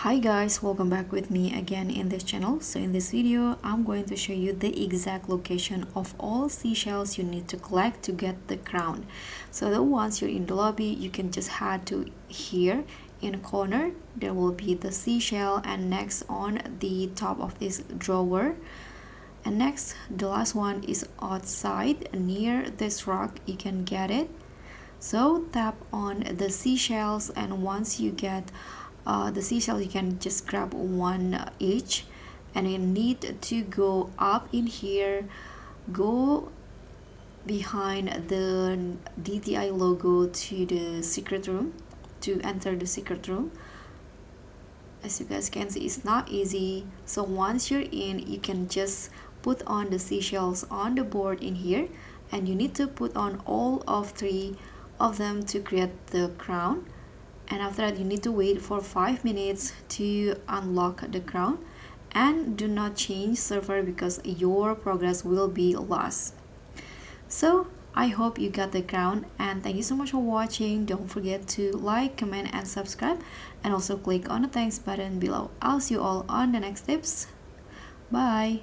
Hi guys, welcome back with me again in this channel. So in this video I'm going to show you the exact location of all seashells you need to collect to get the crown. So that once you're in the lobby, you can just head to here. In a corner there will be the seashell, and next on the top of this drawer, and next the last one is outside near this rock. You can get it. So tap on the seashells, and once you get the seashell, you can just grab one each, and you need to go up in here, go behind the DTI logo to the secret room to enter the secret room. As you guys can see, it's not easy. So once you're in, you can just put on the seashells on the board in here, and you need to put on all of three of them to create the crown. And after that, you need to wait for 5 minutes to unlock the crown, and do not change server because your progress will be lost. So I hope you got the crown, and thank you so much for watching. Don't forget to like, comment, and subscribe, and also click on the thanks button below. I'll see you all on the next tips. Bye.